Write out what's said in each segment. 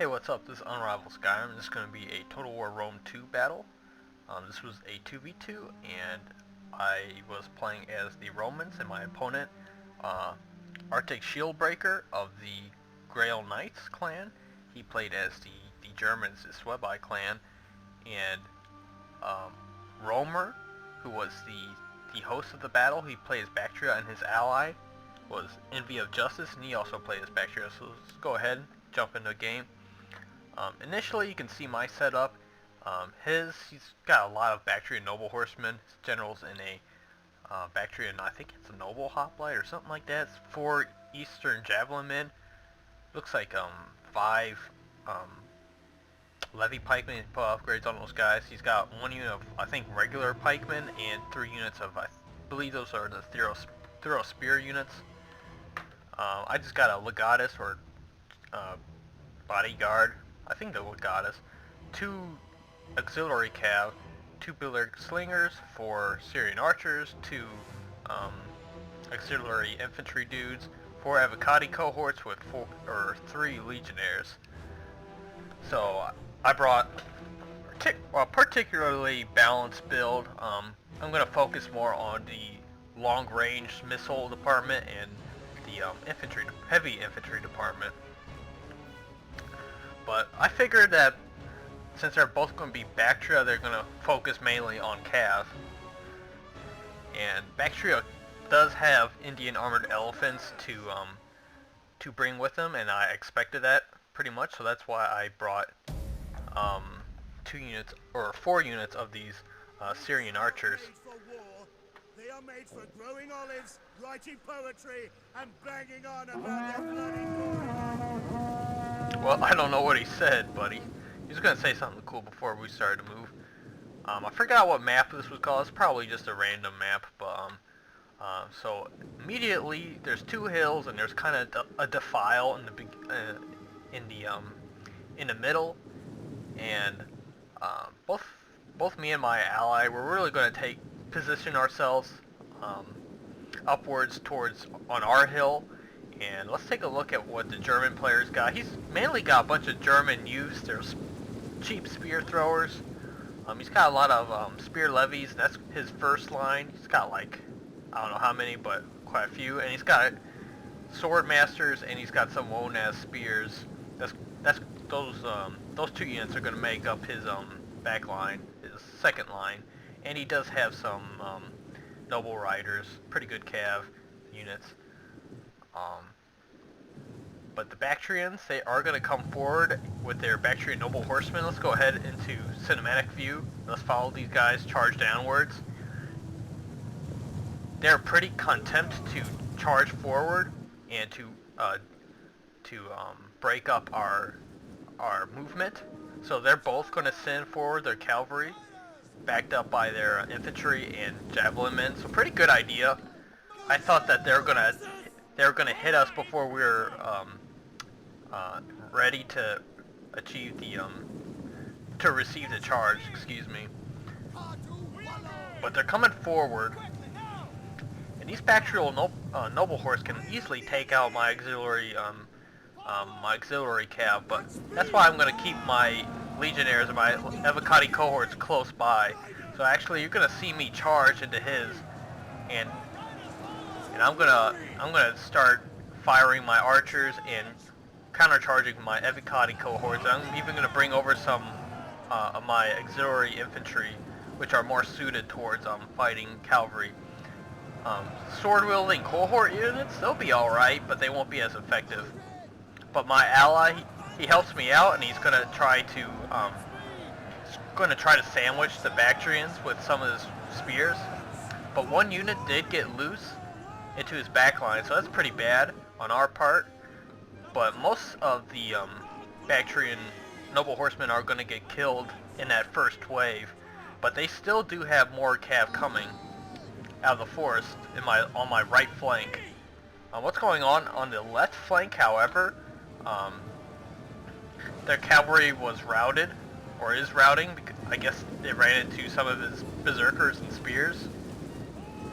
Hey, what's up? This is UnrivaledSkyrim. This is going to be a Total War Rome 2 battle. This was a 2v2, and I was playing as the Romans, and my opponent, Arctic Shieldbreaker of the Grail Knights clan. He played as the Germans, the Suebi clan, and Romer, who was the host of the battle, he played as Bactria, and his ally was Envy of Justice, and he also played as Bactria. So let's go ahead and jump into the game. Initially, you can see my setup. He's got a lot of Bactrian noble horsemen. His general's in a Bactrian, I think it's a noble hoplite or something like that. It's 4 Eastern javelin men. Looks like 5 levy pikemen. He put upgrades on those guys. He's got 1 unit of, I think, regular pikemen and 3 units of, I believe those are the thorough spear units. I just got a legatus or bodyguard. I think the legatus. 2 auxiliary cav, 2 Billeric slingers, 4 Syrian archers, 2 auxiliary infantry dudes, 4 avocati cohorts with 3 legionnaires. So I brought a particularly balanced build. I'm going to focus more on the long-range missile department and the heavy infantry department. But I figured that since they're both going to be Bactria, they're going to focus mainly on cav. And Bactria does have Indian armored elephants to bring with them, and I expected that pretty much. So that's why I brought 2 units or 4 units of these Syrian archers. They are made for growing olives, writing poetry, and banging on about their bloody glory. Well, I don't know what he said, buddy. He was going to say something cool before we started to move. I forgot what map this was called. It's probably just a random map, but so immediately there's 2 hills and there's kind of a defile in the middle, and both me and my ally were really going to position ourselves upwards towards on our hill. And let's take a look at what the German players got. He's mainly got a bunch of German youths. There's cheap spear throwers. He's got a lot of spear levies. That's his first line. He's got like, I don't know how many, but quite a few. And he's got sword masters, and he's got some Wonaz spears. Those 2 units are going to make up his back line, his second line. And he does have some noble riders, pretty good cav units. But the Bactrians, they are going to come forward with their Bactrian noble horsemen. Let's go ahead into cinematic view. Let's follow these guys, charge downwards. They're pretty content to charge forward and to break up our movement. So they're both going to send forward their cavalry, backed up by their infantry and javelin men. So pretty good idea. I thought that they were gonna hit us before we were ready to achieve to receive the charge. Excuse me. But they're coming forward, and these Bactrial noble horse can easily take out my auxiliary cav. But that's why I'm gonna keep my legionnaires and my avocati cohorts close by. So actually, you're gonna see me charge into his, and I'm gonna start firing my archers and countercharging my avocati cohorts. I'm even gonna bring over some of my auxiliary infantry, which are more suited towards fighting cavalry. Sword wielding cohort units, they'll be all right, but they won't be as effective. But my ally, he helps me out, and he's gonna try to sandwich the Bactrians with some of his spears. But 1 unit did get loose into his backline, so that's pretty bad on our part. But most of the Bactrian noble horsemen are going to get killed in that first wave. But they still do have more cav coming out of the forest on my right flank. What's going on the left flank, however, their cavalry was routed, or is routing, because I guess they ran into some of his berserkers and spears.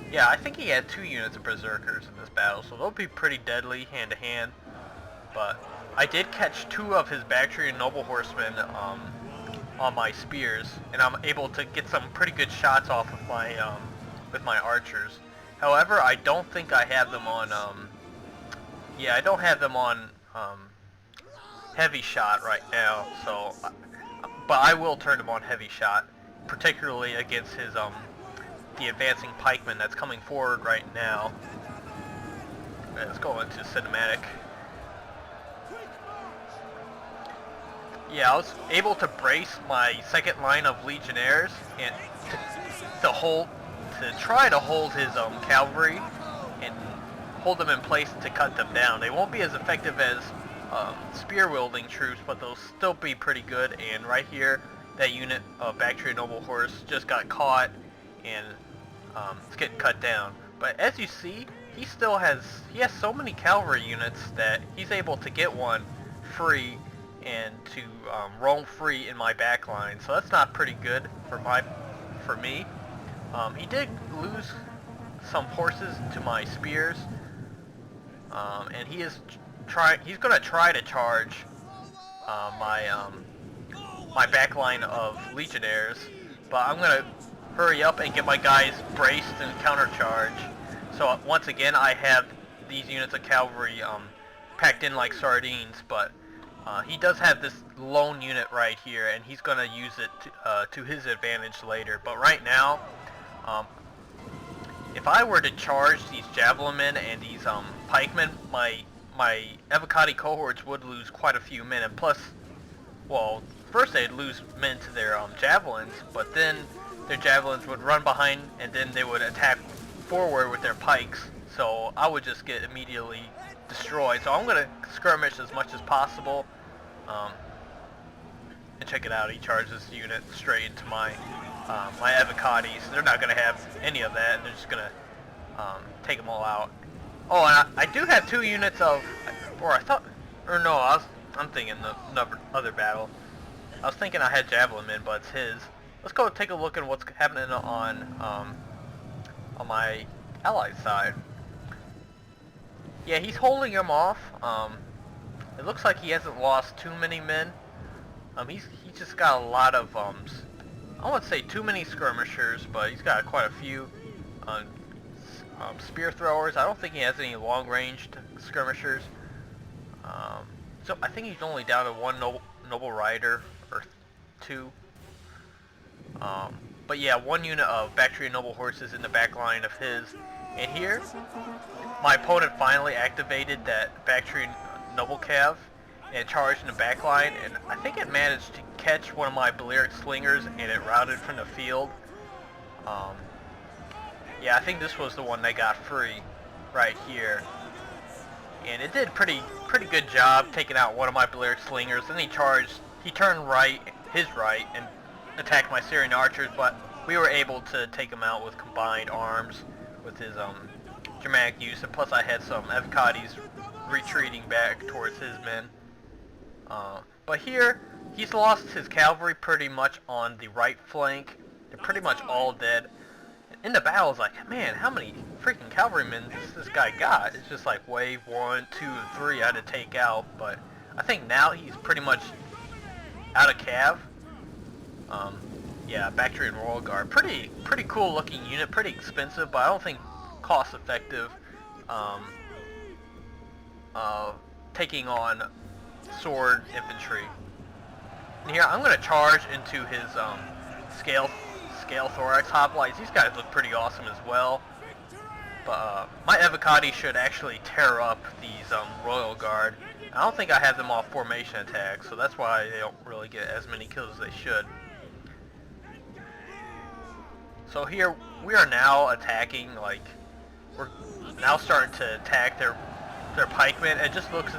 Yeah, I think he had 2 units of berserkers in this battle, so they'll be pretty deadly hand to hand. But I did catch 2 of his Bactria Noble Horsemen on my spears, and I'm able to get some pretty good shots off with my archers. However, I don't think I have them on yeah, I don't have them on heavy shot right now. So, but I will turn them on heavy shot, particularly against his the advancing pikeman that's coming forward right now. Let's go into cinematic. Yeah, I was able to brace my second line of legionnaires and to try to hold his cavalry and hold them in place to cut them down. They won't be as effective as spear wielding troops, but they'll still be pretty good. And right here, that unit of Bactria Noble Horse just got caught and it's getting cut down. But as you see, he has so many cavalry units that he's able to get one free and to roam free in my back line. So that's not pretty good for me. He did lose some horses to my spears, and he's going to try to charge my back line of legionnaires, but I'm going to hurry up and get my guys braced and countercharge. So once again, I have these units of cavalry packed in like sardines, but he does have this lone unit right here, and he's going to use it to his advantage later. But right now, if I were to charge these javelin men and these pikemen, my Evocati cohorts would lose quite a few men, and plus, well, first they'd lose men to their javelins, but then their javelins would run behind, and then they would attack forward with their pikes, so I would just get immediately destroyed. So I'm going to skirmish as much as possible. And check it out, he charges the unit straight into my my Evocatis. They're not going to have any of that, and they're just going to take them all out. Oh, and I do have 2 units of, I'm thinking the other battle. I was thinking I had javelin men, but it's his. Let's go take a look at what's happening on my allied side. Yeah, he's holding him off. It looks like he hasn't lost too many men. He's just got a lot of I wouldn't say too many skirmishers, but he's got quite a few spear throwers. I don't think he has any long-ranged skirmishers. So I think he's only down to 1 noble rider or 2. But yeah, 1 unit of Bactria Noble Horses in the back line of his. And here, my opponent finally activated that Bactria Noble Cav and charged in the back line, and I think it managed to catch one of my Balearic slingers and it routed from the field. Yeah, I think this was the one they got free right here. And it did pretty good job taking out one of my Balearic slingers. Then he turned right, his right, and attacked my Syrian archers, but we were able to take him out with combined arms with his Germanic use, and plus I had some Evocatis retreating back towards his men. But here, he's lost his cavalry pretty much on the right flank. They're pretty much all dead. In the battle, it's like, man, how many freaking cavalrymen this guy got? It's just like wave 1, 2, and 3 I had to take out, but I think now he's pretty much out of cav. Yeah, Bactrian Royal Guard. Pretty cool looking unit, pretty expensive, but I don't think cost effective taking on sword infantry. And here I'm gonna charge into his scale thorax hoplites. These guys look pretty awesome as well. But my Evocati should actually tear up these Royal Guard. I don't think I have them off formation attack, so that's why they don't really get as many kills as they should. So here we are now attacking, like we're now starting to attack their pikemen, and just look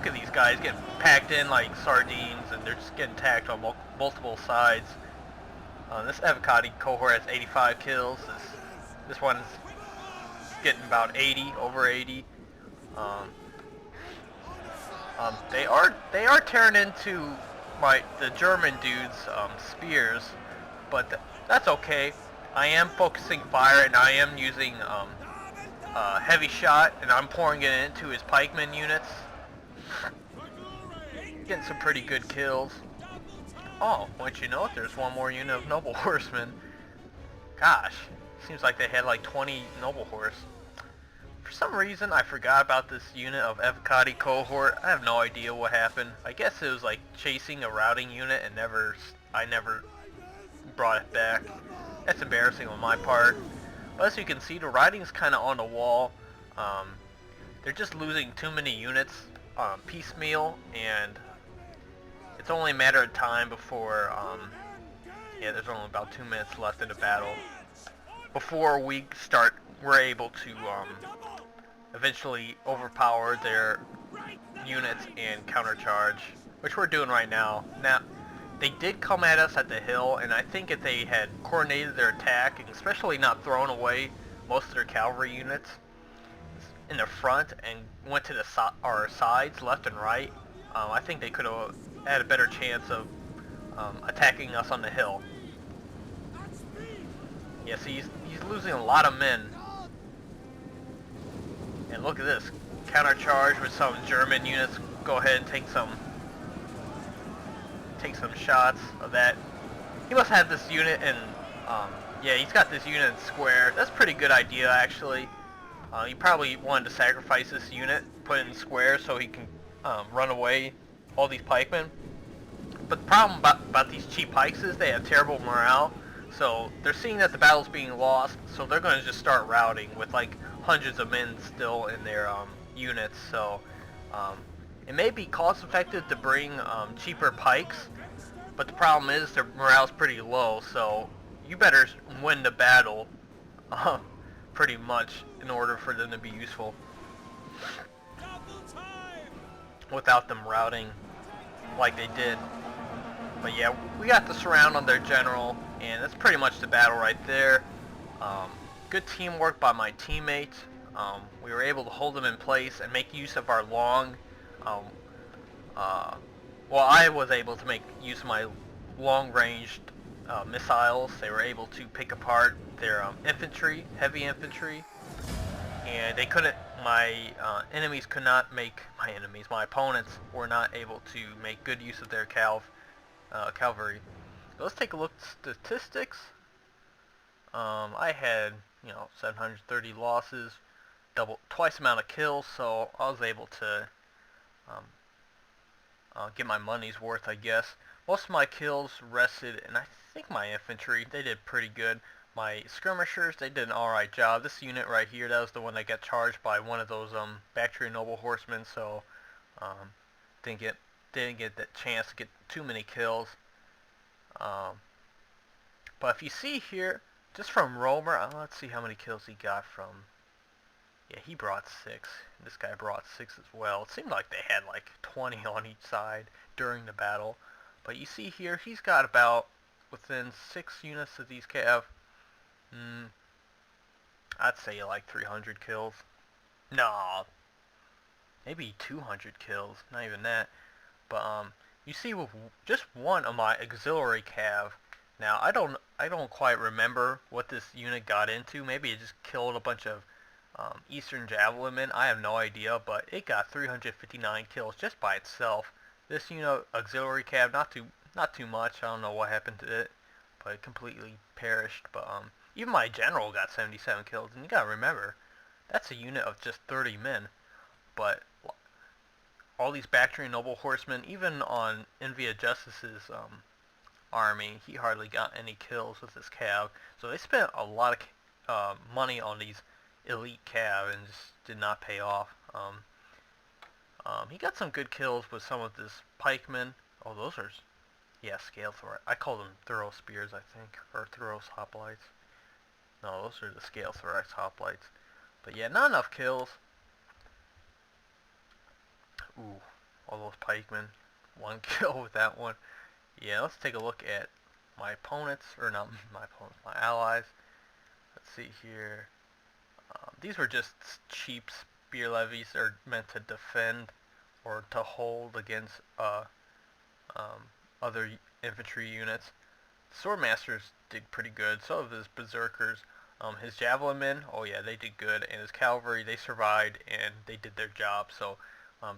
at these guys getting packed in like sardines, and they're just getting attacked on multiple sides. This Evocati cohort has 85 kills. This one's getting about 80, over 80. They are tearing into the German dude's spears, but that's okay. I am focusing fire, and I am using heavy shot, and I'm pouring it into his pikeman units. Getting some pretty good kills. Oh, once you know it, there's one more unit of noble horsemen. Gosh, seems like they had like 20 noble horse. For some reason, I forgot about this unit of Evocati cohort. I have no idea what happened. I guess it was like chasing a routing unit and I never brought it back. That's embarrassing on my part. But as you can see, the writing's kind of on the wall. They're just losing too many units piecemeal, and it's only a matter of time before, yeah, there's only about 2 minutes left in the battle before we're able to eventually overpower their units and countercharge, which we're doing right now. Now, they did come at us at the hill, and I think if they had coordinated their attack, and especially not thrown away most of their cavalry units in the front and went to our sides, left and right, I think they could have had a better chance of attacking us on the hill. Yes, he's losing a lot of men. And look at this, countercharge with some German units. Go ahead and take some shots of that. He must have this unit in, yeah, he's got this unit in square. That's a pretty good idea, actually. He probably wanted to sacrifice this unit, put it in square so he can run away all these pikemen. But the problem about these cheap pikes is they have terrible morale. So they're seeing that the battle's being lost, so they're going to just start routing with like hundreds of men still in their units. So it may be cost effective to bring cheaper pikes, but the problem is their morale's pretty low. So you better win the battle pretty much in order for them to be useful without them routing like they did. But yeah, we got the surround on their general, and that's pretty much the battle right there. Good teamwork by my teammates. We were able to hold them in place and make use of our long, well, I was able to make use of my long-ranged missiles. They were able to pick apart their infantry, heavy infantry, and they couldn't, my enemies could not make, my opponents were not able to make good use of their cavalry. So let's take a look at statistics. I had, 730 losses, twice amount of kills, so I was able to get my money's worth, I guess. Most of my kills rested, and I think my infantry, they did pretty good. My skirmishers, they did an alright job. This unit right here, that was the one that got charged by one of those Bactria noble horsemen, so didn't get that chance to get too many kills. But if you see here, just from Romer, let's see how many kills he got from. Yeah, he brought 6. This guy brought 6 as well. It seemed like they had like 20 on each side during the battle. But you see here, he's got about within 6 units of these cav. I'd say like 300 kills. No, maybe 200 kills. Not even that. But you see with just one of my auxiliary cav. Now I don't quite remember what this unit got into. Maybe it just killed a bunch of Eastern Javelin men. I have no idea, but it got 359 kills just by itself. This unit auxiliary cav, not too much. I don't know what happened to it, but it completely perished. But even my general got 77 kills, and you gotta remember, that's a unit of just 30 men. But all these Bactrian noble horsemen, even on Envia Justice's army, he hardly got any kills with his cav. So they spent a lot of money on these elite cav and just did not pay off. He got some good kills with some of this pikemen. Oh, those are, yeah, scale thorax. I call them thorough spears, I think, or thorough hoplites. No, those are the scale thorax hoplites. But yeah, not enough kills. Ooh, all those pikemen. 1 kill with that one. Yeah, let's take a look at my opponents, or not my opponents, my allies. Let's see here. These were just cheap spear levies. They're meant to defend or to hold against other infantry units. Swordmasters did pretty good. So of his berserkers. His javelin men, oh yeah, they did good. And his cavalry, they survived and they did their job. So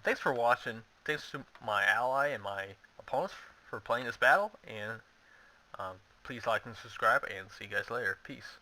Thanks for watching. Thanks to my ally and my opponents for playing this battle, and please like and subscribe, and see you guys later. Peace.